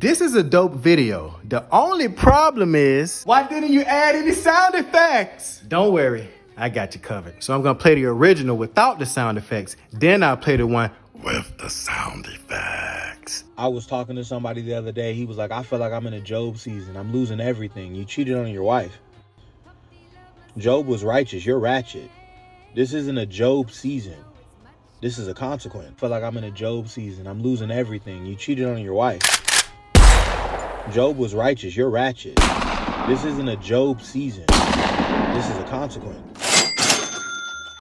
This is a dope video. The only problem is, why didn't you add any sound effects? Don't worry, I got you covered. So I'm gonna play the original without the sound effects. Then I'll play the one with the sound effects. I was talking to somebody the other day. He was like, I feel like I'm in a Job season. I'm losing everything. You cheated on your wife. Job was righteous. You're ratchet. This isn't a Job season. This is a consequence. I feel like I'm in a Job season. I'm losing everything. You cheated on your wife. Job was righteous. You're ratchet. This isn't a Job season. This is a consequence.